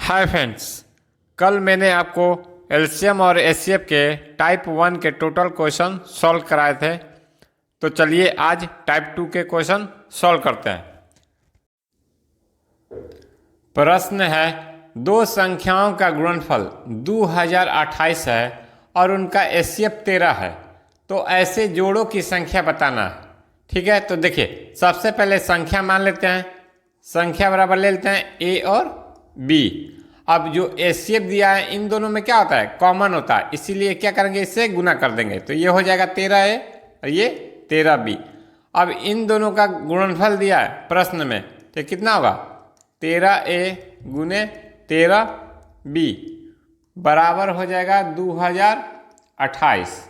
Hi friends, कल मैंने आपको एलसीएम और एचसीएफ के टाइप 1 के टोटल क्वेश्चन सॉल्व कराए थे। तो चलिए आज टाइप 2 के क्वेश्चन सॉल्व करते हैं। प्रश्न है, दो संख्याओं का गुणनफल 2028 है और उनका एचसीएफ 13 है, तो ऐसे जोड़ों की संख्या बताना है। ठीक है, तो देखिए सबसे पहले संख्या मान लेते हैं। संख्या बराबर ले लेते हैं ए और बी। अब जो एचसीएफ दिया है इन दोनों में क्या होता है, कॉमन होता है, इसीलिए क्या करेंगे, इससे गुना कर देंगे। तो ये हो जाएगा 13A और ये 13B। अब इन दोनों का गुणनफल दिया है प्रश्न में, तो कितना होगा 13A गुने 13B बराबर हो जाएगा 2028।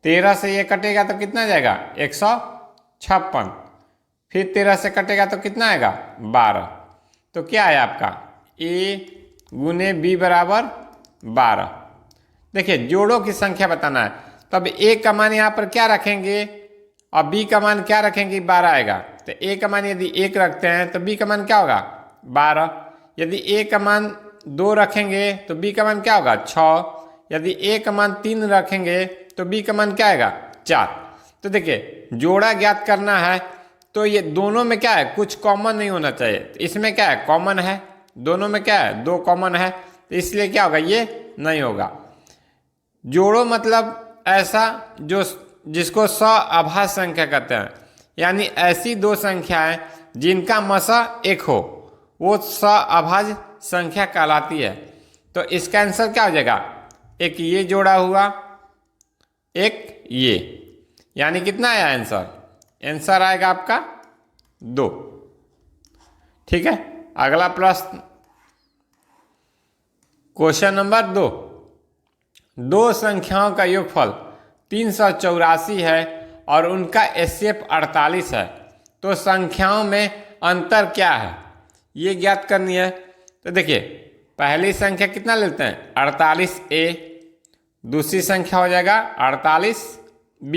13 से ये कटेगा तो कितना जाएगा 156। फिर 13 से कटेगा तो कितना आएगा 12। तो क्या है आपका ए गुने बी बराबर 12। देखिए जोड़ों की संख्या बताना है, तब ए का मान यहाँ पर क्या रखेंगे और बी का मान क्या रखेंगे, 12 आएगा। तो ए का मान यदि 1 रखते हैं तो बी का मान क्या होगा 12। यदि ए का मान 2 रखेंगे तो बी का मान क्या होगा 6। यदि ए का मान 3 रखेंगे तो बी का मान क्या आएगा 4। तो देखिए जोड़ा ज्ञात करना है तो ये दोनों में क्या है, कुछ कॉमन नहीं होना चाहिए। तो इसमें क्या है, कॉमन है, दोनों में क्या है 2 कॉमन है, तो इसलिए क्या होगा, ये नहीं होगा। जोड़ो मतलब ऐसा जो जिसको सआभाज्य संख्या कहते हैं, यानी ऐसी दो संख्याएं जिनका मसा 1 हो, वो सआभाज्य संख्या कहलाती है। तो इसका आंसर क्या हो जाएगा, एक ये जोड़ा हुआ, एक ये, यानी कितना आया आंसर, आंसर आएगा आपका 2। ठीक है, अगला प्रश्न क्वेश्चन नंबर 2। दो संख्याओं का योगफल 384 है और उनका एचसीएफ 48 है, तो संख्याओं में अंतर क्या है, ये ज्ञात करनी है। तो देखिए पहली संख्या कितना लेते हैं 48A, दूसरी संख्या हो जाएगा 48B।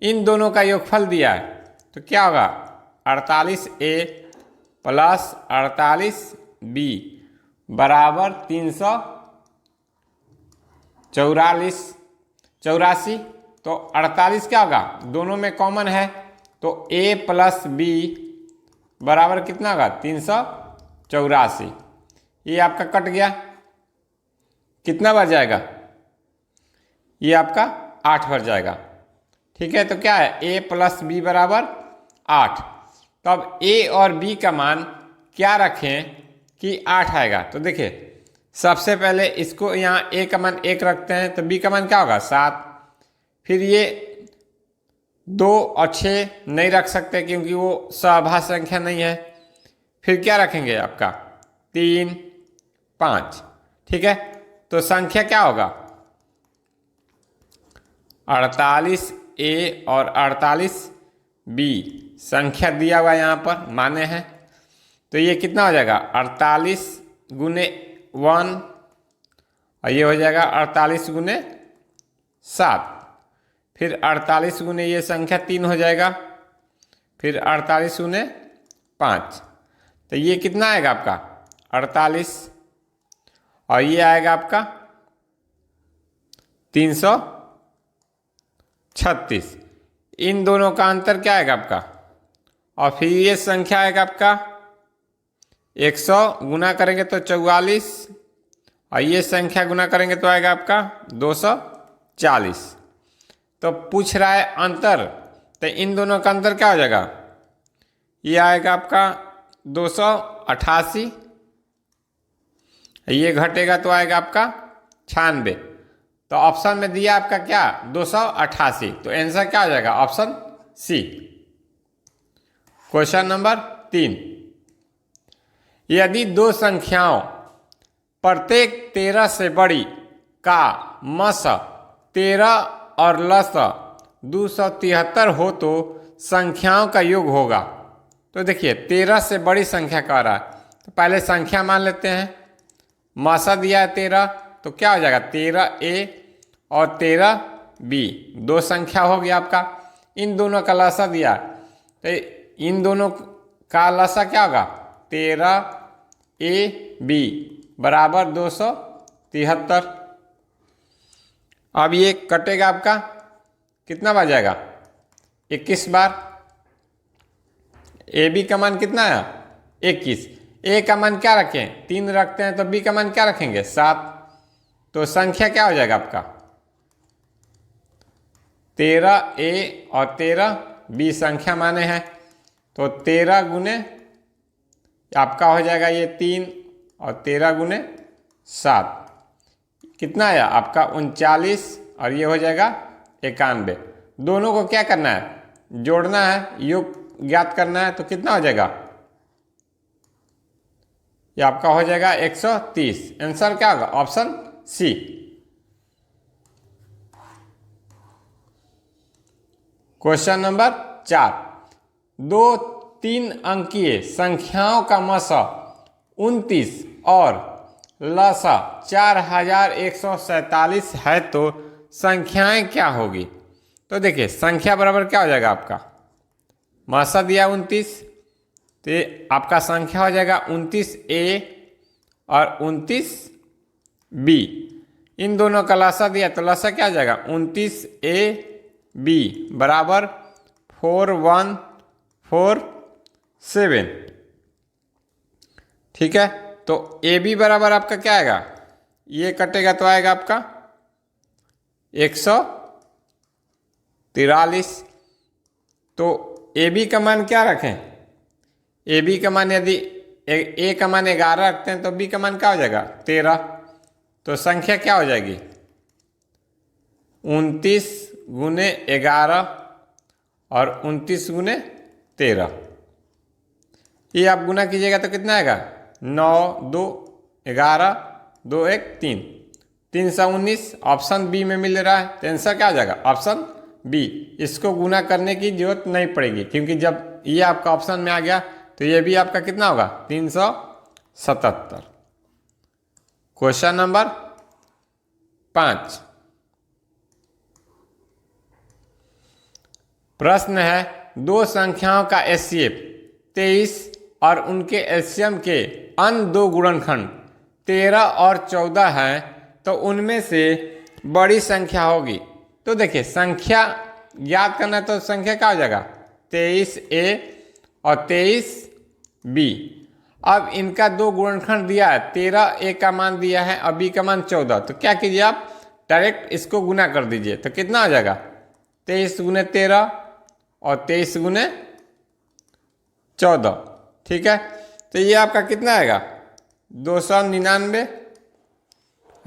इन दोनों का योगफल दिया है तो क्या होगा 48A प्लस 48B बराबर 384। तो 48 क्या होगा, दोनों में कॉमन है, तो A प्लस B बराबर कितना होगा 384। ये आपका कट गया, कितना बच जाएगा, ये आपका 8 बच जाएगा। ठीक है, तो क्या है A प्लस B बराबर 8। तो अब A और B का मान क्या रखें कि 8 आएगा। तो देखिए सबसे पहले इसको यहाँ A का मान 1 रखते हैं तो B का मान क्या होगा 7। फिर ये 2 और 6 नहीं रख सकते क्योंकि वो सआभाज्य संख्या नहीं है। फिर क्या रखेंगे आपका 3, 5। ठीक है, तो संख्या क्या होगा 48A और 48B संख्या दिया हुआ यहाँ पर माने हैं। तो ये कितना हो जाएगा 48 गुने 1 और ये हो जाएगा 48 गुने 7। फिर 48 गुने ये संख्या 3 हो जाएगा, फिर 48 गुने 5। तो ये कितना आएगा आपका 48 और ये आएगा आपका 336। इन दोनों का अंतर क्या आएगा आपका, और फिर ये संख्या आएगा आपका 100 गुना करेंगे तो 44 और ये संख्या गुना करेंगे तो आएगा आपका 240। तो पूछ रहा है अंतर, तो इन दोनों का अंतर क्या हो जाएगा, ये आएगा आपका 288, ये घटेगा तो आएगा आपका 96। तो ऑप्शन में दिया आपका क्या 288, तो आंसर क्या हो जाएगा ऑप्शन सी। Question number 3। यदि दो संख्याओं प्रत्येक 13 से बड़ी का मस 13 और लस 273 हो तो संख्याओं का योग होगा। तो देखिए 13 से बड़ी संख्या कह रहा है, तो पहले संख्या मान लेते हैं। मसा दिया है 13, तो क्या हो जाएगा 13A और 13B, दो संख्या हो गया आपका। इन दोनों का लसा दिया, तो इन दोनों का लसा क्या होगा 13 ए बी बराबर 273। अब ये कटेगा आपका कितना बार जाएगा, 21 बार। ए बी का मान कितना है, 21। ए का मान क्या रखें, 3 रखते हैं, तो बी का मान क्या रखेंगे, 7। तो संख्या क्या हो जाएगा आपका, 13 ए और 13 बी संख्या माने हैं। तो 13 गुने आपका हो जाएगा ये 3 और 13 गुने 7 कितना आया आपका 39 और ये हो जाएगा 91। दोनों को क्या करना है, जोड़ना है, योग ज्ञात करना है। तो कितना हो जाएगा, ये आपका हो जाएगा 130। आंसर क्या होगा, ऑप्शन सी। क्वेश्चन नंबर 4, 2 3 अंकीय संख्याओं का मसा 29 और लसा 4147 है, तो संख्याएं क्या होगी। तो देखिए संख्या बराबर क्या हो जाएगा आपका, मसा दिया 29, तो ये आपका संख्या हो जाएगा 29 ए और 29 बी। इन दोनों का लसा दिया तो लसा क्या हो जाएगा, 29 ए बी बराबर 4147। ठीक है, तो ए बी बराबर आपका क्या आएगा, ये कटेगा तो आएगा आपका 143। तो ए बी का मान क्या रखें, ए बी का मान यदि ए का मान 11 रखते हैं तो बी का मान क्या हो जाएगा 13। तो संख्या क्या हो जाएगी 29 गुने 11 और 29 गुने 13। ये आप गुना कीजिएगा तो कितना आएगा 9 2 11 2 1 3 319। ऑप्शन बी में मिल रहा है, तो आंसर क्या हो जाएगा ऑप्शन बी। इसको गुना करने की जरूरत नहीं पड़ेगी, क्योंकि जब ये आपका ऑप्शन में आ गया तो ये भी आपका कितना होगा 377। क्वेश्चन नंबर 5, प्रश्न है, दो संख्याओं का एचसीएफ 23 और उनके एलसीएम के अन्य दो गुणनखंड 13 और 14 हैं, तो उनमें से बड़ी संख्या होगी। तो देखिए संख्या याद करना है, तो संख्या क्या हो जाएगा 23 ए और 23 बी। अब इनका दो गुणनखंड दिया है, 13 ए का मान दिया है और बी का मान 14। तो क्या कीजिए आप डायरेक्ट इसको गुना कर दीजिए, तो कितना हो जाएगा 23 गुने 13 और 23 गुने 14। ठीक है, तो ये आपका कितना आएगा 299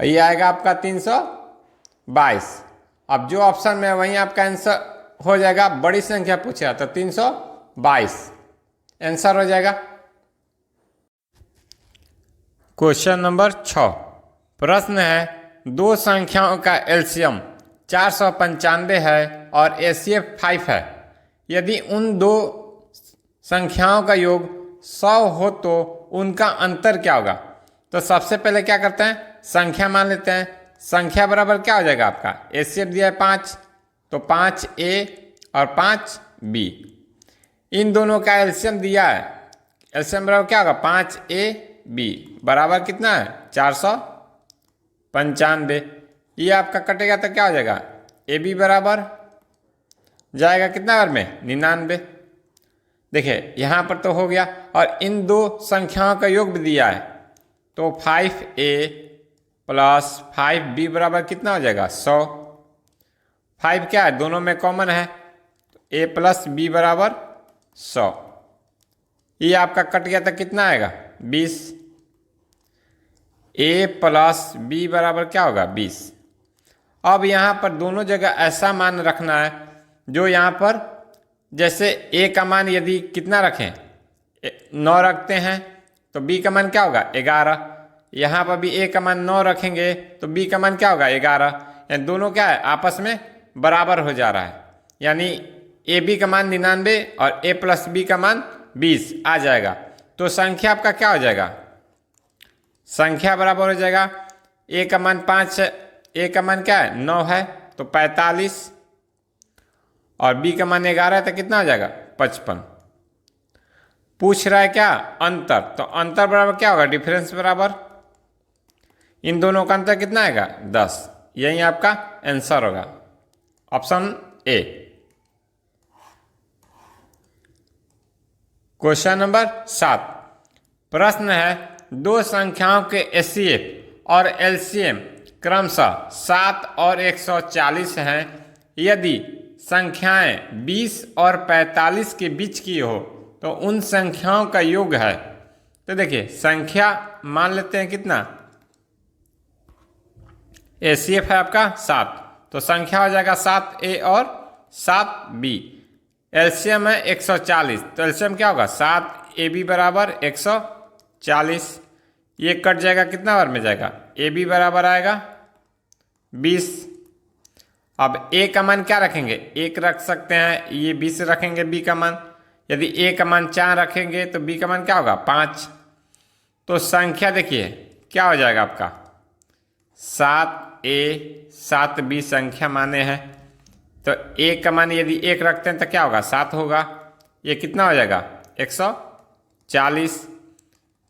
और ये आएगा आपका 322। अब जो ऑप्शन में वहीं आपका आंसर हो जाएगा, बड़ी संख्या पूछा तो 322 आंसर हो जाएगा। क्वेश्चन नंबर 6, प्रश्न है, दो संख्याओं का एलसीएम 495 है और एचसीएफ 5 है। यदि उन दो संख्याओं का योग 100 हो तो उनका अंतर क्या होगा। तो सबसे पहले क्या करते हैं, संख्या मान लेते हैं। संख्या बराबर क्या हो जाएगा आपका, एचसीएफ दिया है 5, तो 5 ए और 5 बी। इन दोनों का एलसीएम दिया है, एलसीएम बराबर क्या होगा 5 ए बी बराबर कितना है 495। ये आपका कटेगा तो क्या हो जाएगा, ए बी बराबर जाएगा कितना बार में 99। देखिए यहाँ पर तो हो गया, और इन दो संख्याओं का योग भी दिया है, तो 5a प्लस 5b बराबर कितना हो जाएगा 100। 5 क्या है, दोनों में कॉमन है, तो a प्लस बी बराबर 100। ये आपका कट गया तो कितना आएगा 20। a प्लस बी बराबर क्या होगा 20। अब यहाँ पर दोनों जगह ऐसा मान रखना है जो यहाँ पर, जैसे a का मान यदि कितना रखें 9 रखते हैं तो b का मान क्या होगा 11। यहाँ पर भी a का मान 9 रखेंगे तो b का मान क्या होगा 11। यानी दोनों क्या है आपस में बराबर हो जा रहा है, यानी ए बी का मान 99 और a प्लस बी का मान 20 आ जाएगा। तो संख्या आपका क्या हो जाएगा, संख्या बराबर हो जाएगा a का मान 5 है, a का मान क्या है 9 है तो 45, और b का मान 11 है तो कितना हो जाएगा 55। पूछ रहा है क्या, अंतर। तो अंतर बराबर क्या होगा, डिफरेंस बराबर इन दोनों का अंतर कितना आएगा, 10। यही आपका आंसर होगा, ऑप्शन ए। क्वेश्चन नंबर 7, प्रश्न है दो संख्याओं के एचसीएफ और एलसीएम क्रमशः 7 और 140 हैं। यदि संख्याएं 20 और 45 के बीच की हो तो उन संख्याओं का योग है। तो देखिए संख्या मान लेते हैं कितना, एचसीएफ है आपका 7, तो संख्या हो जाएगा 7A और 7B। एलसीएम है 140, तो एलसीएम क्या होगा, 7AB बराबर 140। ये कट जाएगा, कितना बार में जाएगा, AB बराबर आएगा 20। अब A का मान क्या रखेंगे, 1 रख सकते हैं, ये 20 रखेंगे B का मान। यदि A का मान 4 रखेंगे तो B का मान क्या होगा, 5। तो संख्या देखिए क्या हो जाएगा आपका, 7A 7B संख्या माने हैं। तो A का मान यदि 1 रखते हैं तो क्या होगा, 7 होगा। ये कितना हो जाएगा, 140।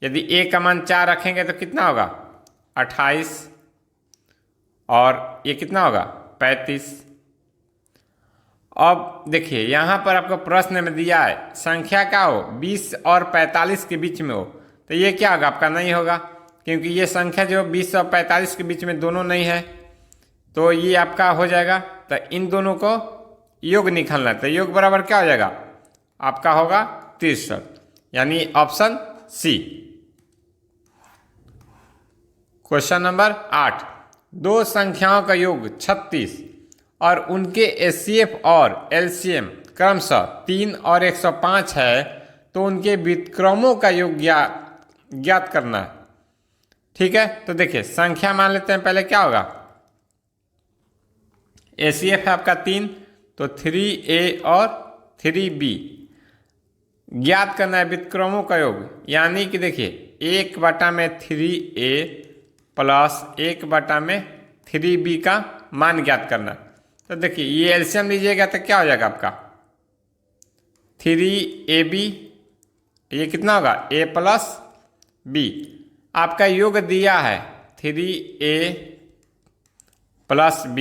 यदि A का मान 4 रखेंगे तो कितना होगा, 28। और ये कितना होगा, 35। अब देखिए यहाँ पर आपको प्रश्न में दिया है संख्या क्या हो, 20 और 45 के बीच में हो। तो ये क्या होगा, आपका नहीं होगा, क्योंकि ये संख्या जो 20 और 45 के बीच में दोनों नहीं है। तो ये आपका हो जाएगा, तो इन दोनों को योग निकालना है। तो योग बराबर क्या हो जाएगा, आपका होगा 63, यानी ऑप्शन सी। क्वेश्चन नंबर 8, दो संख्याओं का योग 36 और उनके एचसीएफ और एलसीएम क्रमशः 3 और 105 है, तो उनके व्युत्क्रमों का योग ज्ञात करना है। ठीक है, तो देखिए संख्या मान लेते हैं, पहले क्या होगा, एचसीएफ है आपका 3, तो 3A और 3B ज्ञात करना है व्युत्क्रमों का योग। यानी कि देखिए 1/3A प्लस 1/3B का मान ज्ञात करना। तो देखिए ये एलसीएम लीजिएगा तो क्या हो जाएगा आपका, 3AB, ये कितना होगा, A प्लस B। आपका योग दिया है 3A प्लस B,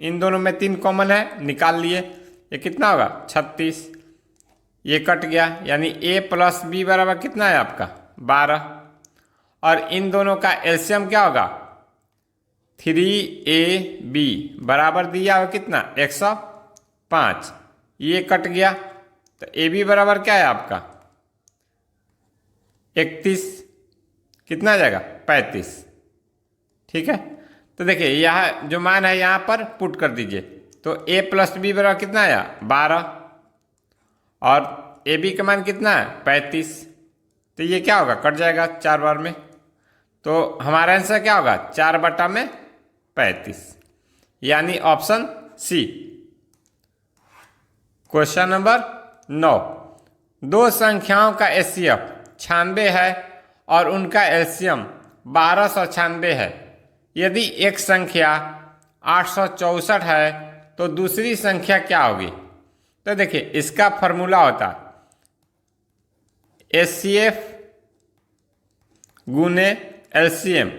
इन दोनों में 3 कॉमन है, निकाल लिए। ये कितना होगा, 36। ये कट गया, यानी A प्लस B बराबर कितना है आपका, 12। और इन दोनों का एलसीएम क्या होगा, 3AB बराबर दिया हो कितना, 105। ये कट गया, तो AB बराबर क्या है आपका, 31। कितना आ जाएगा, 35। ठीक है, तो देखिए यह जो मान है यहाँ पर पुट कर दीजिए। तो A प्लस B बराबर कितना आया, 12, और AB का मान कितना है, 35। तो ये क्या होगा, कट जाएगा 4 बार में। तो हमारा आंसर क्या होगा, 4/35, यानी ऑप्शन सी। क्वेश्चन नंबर 9, दो संख्याओं का एचसीएफ 96 है और उनका एलसीएम 1296 है। यदि एक संख्या 864 है तो दूसरी संख्या क्या होगी। तो देखिए इसका फॉर्मूला होता एचसीएफ गुने एलसीएम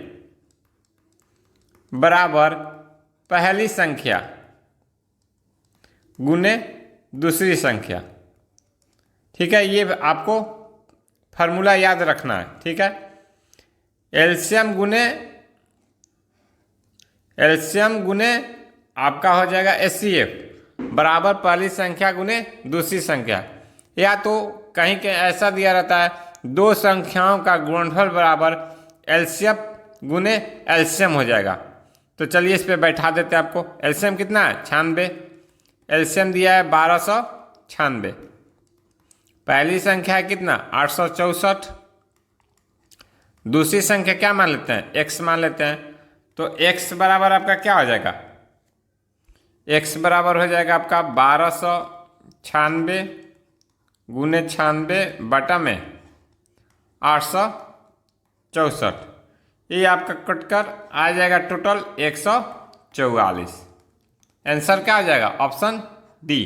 बराबर पहली संख्या गुने दूसरी संख्या। ठीक है, ये आपको फार्मूला याद रखना है। ठीक है, एलसीएम गुने आपका हो जाएगा एचसीएफ बराबर पहली संख्या गुने दूसरी संख्या। या तो कहीं ऐसा दिया रहता है दो संख्याओं का गुणनफल बराबर एलसीएफ गुने एलसीएम हो जाएगा। तो चलिए इस पे बैठा देते हैं आपको। एलसीएम कितना है, 96। एलसीएम दिया है 1296। पहली संख्या है कितना, 864। दूसरी संख्या क्या मान लेते हैं, x मान लेते हैं। तो x बराबर आपका क्या हो जाएगा, x बराबर हो जाएगा आपका 1296 गुने 96 बटा में 864। ये आपका कटकर आ जाएगा टोटल 144। आंसर क्या आ जाएगा, ऑप्शन डी।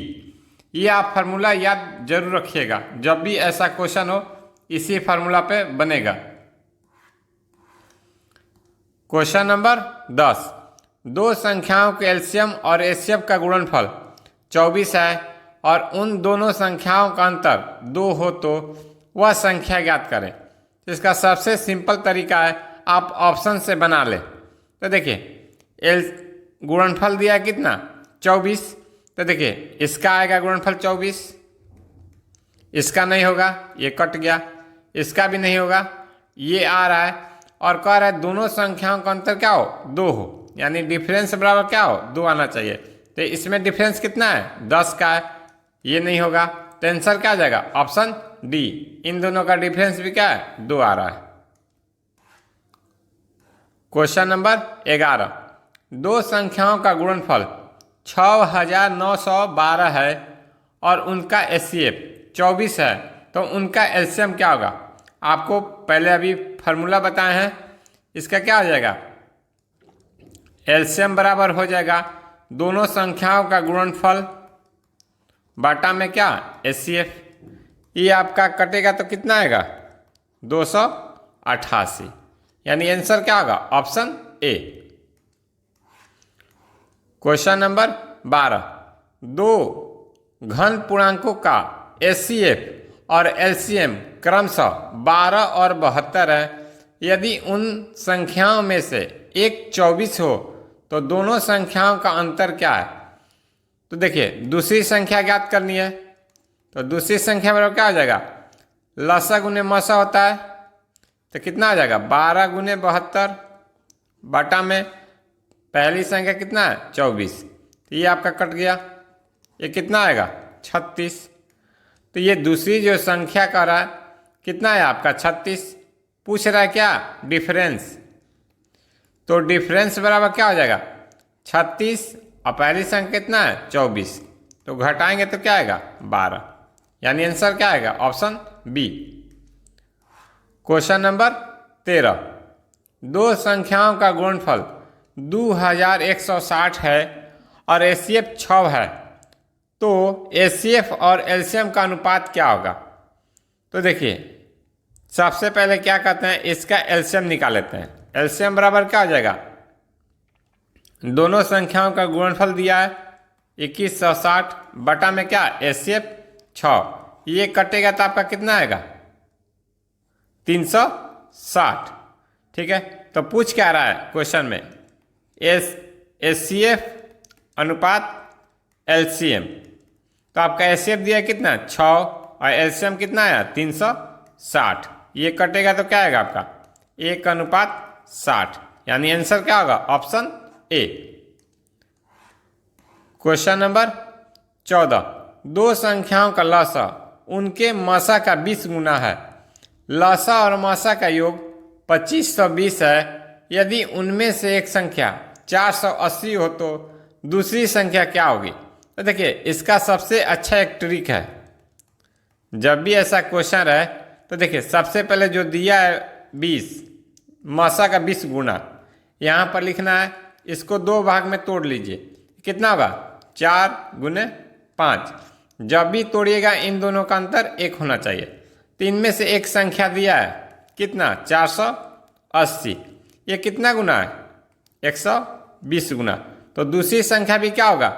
ये आप फार्मूला याद जरूर रखिएगा, जब भी ऐसा क्वेश्चन हो इसी फार्मूला पे बनेगा। क्वेश्चन नंबर 10, दो संख्याओं के एलसीएम और एचसीएफ का गुणनफल 24 है और उन दोनों संख्याओं का अंतर 2 हो तो वह संख्या ज्ञात करें। इसका सबसे सिंपल तरीका है, आप ऑप्शन से बना लें। तो देखिए एल गुणनफल दिया है कितना 24, तो देखिए इसका आएगा गुणनफल 24, इसका नहीं होगा, ये कट गया, इसका भी नहीं होगा, ये आ रहा है, और कह रहा है दोनों संख्याओं का अंतर क्या हो 2 हो, यानी डिफरेंस बराबर क्या हो 2 आना चाहिए। तो इसमें डिफरेंस कितना है 10 का है, ये नहीं होगा, तो आंसर क्या आ जाएगा ऑप्शन डी, इन दोनों का डिफरेंस भी क्या है 2 आ रहा है। क्वेश्चन नंबर 11, दो संख्याओं का गुणनफल 6912 है और उनका एचसीएफ 24 है, तो उनका एलसीएम क्या होगा। आपको पहले अभी फार्मूला बताए हैं, इसका क्या हो जाएगा एलसीएम बराबर हो जाएगा दोनों संख्याओं का गुणनफल बाटा में क्या एचसीएफ, ये आपका कटेगा तो कितना आएगा 288, यानी आंसर क्या होगा ऑप्शन ए। क्वेश्चन नंबर 12, दो घन पूर्णांकों का एचसीएफ और एलसीएम क्रमशः 12 और 72 है। यदि उन संख्याओं में से एक 24 हो तो दोनों संख्याओं का अंतर क्या है। तो देखिए दूसरी संख्या ज्ञात करनी है, तो दूसरी संख्या बराबर क्या हो जाएगा लसा गुने मसा होता है, तो कितना आ जाएगा 12 गुने 72 बटा में पहली संख्या कितना है 24, तो ये आपका कट गया, ये कितना आएगा 36। तो ये दूसरी जो संख्या का रहा है कितना है आपका 36, पूछ रहा है क्या डिफरेंस, तो डिफरेंस बराबर क्या हो जाएगा 36 और पहली संख्या कितना है 24, तो घटाएंगे तो क्या आएगा 12, यानी आंसर क्या आएगा ऑप्शन बी। क्वेश्चन नंबर 13, दो संख्याओं का गुणनफल 2160 है और एचसीएफ 6 है, तो एचसीएफ और एलसीएम का अनुपात क्या होगा। तो देखिए सबसे पहले क्या कहते हैं इसका एलसीएम निकाल लेते हैं। एलसीएम बराबर क्या हो जाएगा, दोनों संख्याओं का गुणनफल दिया है 2160 बटा में क्या एचसीएफ 6, ये कटेगा तो आपका कितना आएगा 360। ठीक है, तो पूछ क्या रहा है क्वेश्चन में एचसीएफ अनुपात एलसीएम, तो आपका एचसीएफ दिया है कितना 6 और एलसीएम कितना आया 360, ये कटेगा तो क्या आएगा आपका 1:60, यानी आंसर क्या होगा ऑप्शन ए। क्वेश्चन नंबर 14, दो संख्याओं का लसा उनके मसा का 20 गुना है, लसा और मसा का योग 2520 है। यदि उनमें से एक संख्या 480 हो तो दूसरी संख्या क्या होगी। तो देखिए इसका सबसे अच्छा एक ट्रिक है, जब भी ऐसा क्वेश्चन रहे तो देखिए सबसे पहले जो दिया है 20 मसा का 20 गुना, यहाँ पर लिखना है, इसको 2 भाग में तोड़ लीजिए, कितना होगा 4 गुने 5। जब भी तोड़िएगा इन दोनों का अंतर 1 होना चाहिए, तो इनमें से एक संख्या दिया है कितना 480, ये कितना गुना है 120 गुना, तो दूसरी संख्या भी क्या होगा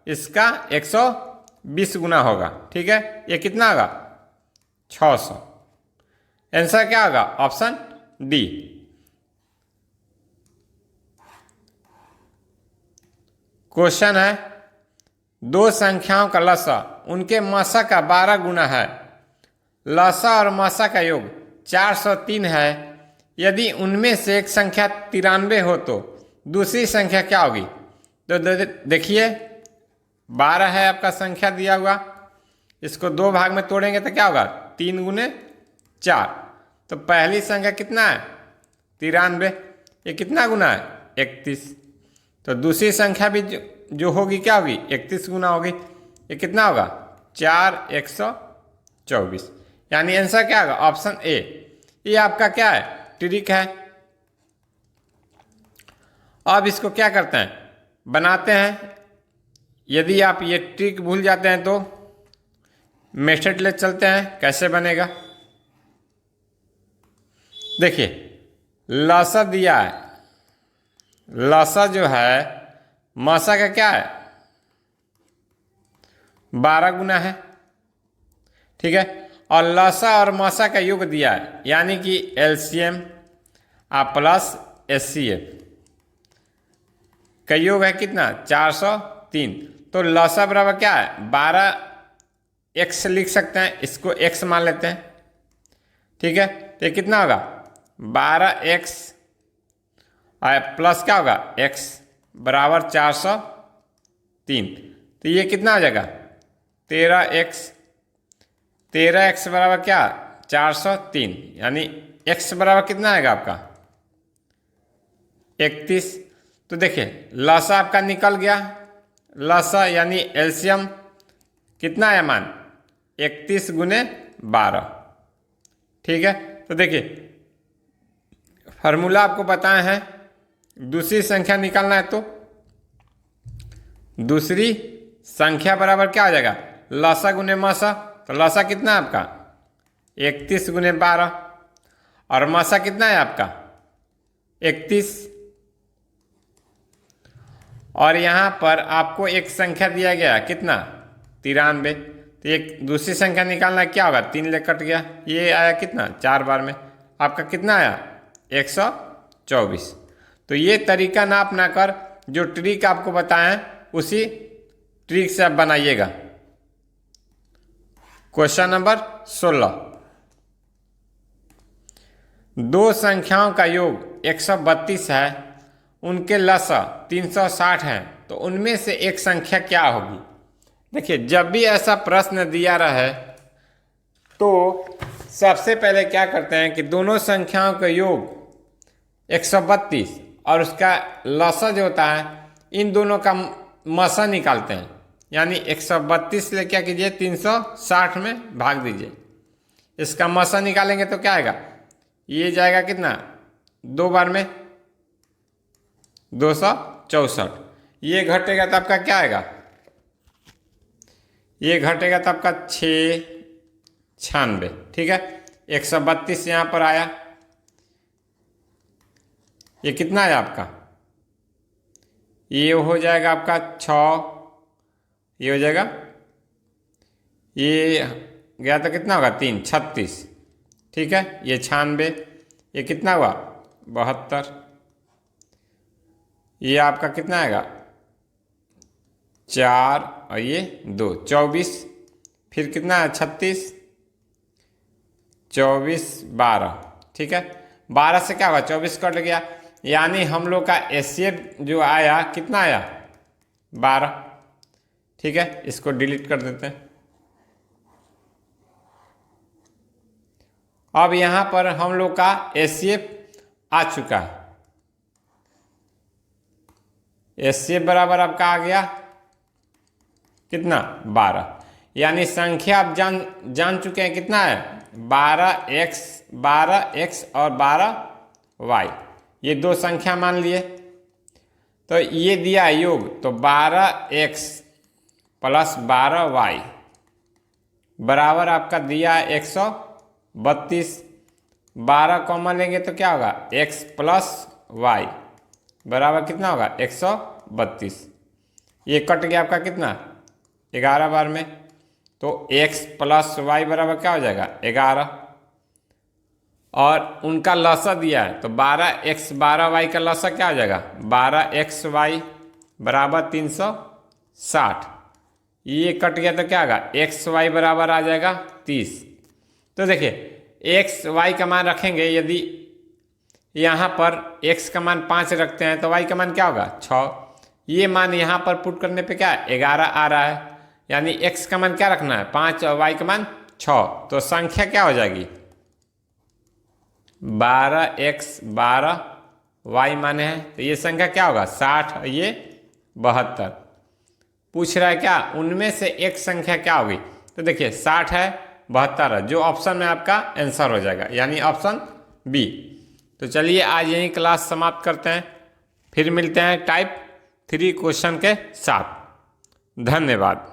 इसका 120 गुना होगा। ठीक है, ये कितना होगा 600, आंसर क्या होगा ऑप्शन डी। क्वेश्चन है दो संख्याओं का लसा उनके मसा का 12 गुना है, लसा और मसा का योग 403 है। यदि उनमें से एक संख्या 93 हो तो दूसरी संख्या क्या होगी। तो देखिए 12 है आपका संख्या दिया हुआ, इसको 2 भाग में तोड़ेंगे तो क्या होगा 3 गुने 4, तो पहली संख्या कितना है 93, ये कितना गुना है 31, तो दूसरी संख्या भी जो होगी क्या होगी 31 गुना होगी, ये कितना होगा 4 124, यानी आंसर क्या होगा ऑप्शन ए। ये आपका क्या है ट्रिक है। अब इसको क्या करते हैं बनाते हैं, यदि आप ये ट्रिक भूल जाते हैं तो मेथड ले चलते हैं, कैसे बनेगा। देखिए लसा दिया है, लसा जो है मासा का क्या है 12 गुना है, ठीक है। और लसा और मासा का योग दिया है, यानी कि एलसीएम प्लस एचसीएफ का योग है कितना 403। तो लसा बराबर क्या है 12x लिख सकते हैं, इसको x मान लेते हैं, ठीक है। तो ये कितना होगा 12x प्लस क्या होगा x बराबर 403। तो ये कितना हो जाएगा 13x, 13x बराबर क्या 403, यानी x बराबर कितना आएगा आपका 31। तो देखिए लसा आपका निकल गया, लसा यानी एलसीएम कितना है मान 31 गुने 12, ठीक है। तो देखिए फार्मूला आपको बताए हैं, दूसरी संख्या निकालना है तो दूसरी संख्या बराबर क्या हो जाएगा लसा गुने मासा। तो लसा कितना है आपका 31 गुने 12 और मासा कितना है आपका 31। और यहाँ पर आपको एक संख्या दिया गया कितना 93। तो एक दूसरी संख्या निकालना क्या होगा 3 ले कट गया, ये आया कितना 4 बार में, आपका कितना आया 124। तो ये तरीका ना अपना कर जो ट्रिक आपको बताएं उसी ट्रिक से आप बनाइएगा। क्वेश्चन नंबर 16, दो संख्याओं का योग 132 है, उनके लसा 360 हैं, तो उनमें से एक संख्या क्या होगी। देखिए जब भी ऐसा प्रश्न दिया रहे तो सबसे पहले क्या करते हैं कि दोनों संख्याओं का योग 132 और उसका लसा जो होता है इन दोनों का मसा निकालते हैं, यानी 132 ले क्या कीजिए 360 में भाग दीजिए, इसका मसा निकालेंगे तो क्या आएगा ये जाएगा कितना 2 बार में 264, ये घटेगा तो आपका क्या आएगा ये घटेगा तो आपका 696, ठीक है। 132 यहाँ पर आया, ये कितना है आपका ये हो जाएगा आपका 6, ये हो जाएगा ये गया तो कितना होगा 3 36, ठीक है। ये 96, ये कितना हुआ 72, ये आपका कितना आएगा 4 और ये 2 24, फिर कितना है 36 24 12, ठीक है। 12 से क्या होगा 24 कट गया, यानी हम लोग का एचसीएफ जो आया कितना आया 12, ठीक है। इसको डिलीट कर देते हैं। अब यहां पर हम लोग का एचसीएफ आ चुका है, एचसीएफ बराबर आपका आ गया कितना 12, यानी संख्या आप जान चुके हैं कितना है 12x और 12y, ये दो संख्या मान लिए। तो ये दिया योग, तो 12x प्लस 12y बराबर आपका दिया 132, 12 कॉमन लेंगे तो क्या होगा x प्लस वाई बराबर कितना होगा 132, ये कट गया आपका कितना 11 बार में, तो x प्लस वाई बराबर क्या हो जाएगा 11, और उनका लसा दिया है तो 12x 12y का लसा क्या हो जाएगा 12xy बराबर 360, ये कट गया तो क्या होगा xy बराबर आ जाएगा 30। तो देखिए xy का मान रखेंगे, यदि यहाँ पर x का मान 5 रखते हैं तो y का मान क्या होगा 6, ये मान यहाँ पर पुट करने पे क्या 11 आ रहा है, यानी x का मान क्या रखना है 5 और y का मान 6, तो संख्या क्या हो जाएगी 12x 12y माने हैं, तो ये संख्या क्या होगा 60 और ये 72। पूछ रहा है क्या उनमें से एक संख्या क्या होगी, तो देखिए 60 है 72 है, जो ऑप्शन में आपका आंसर हो जाएगा, यानी ऑप्शन बी। तो चलिए आज यही क्लास समाप्त करते हैं, फिर मिलते हैं टाइप 3 क्वेश्चन के साथ। धन्यवाद।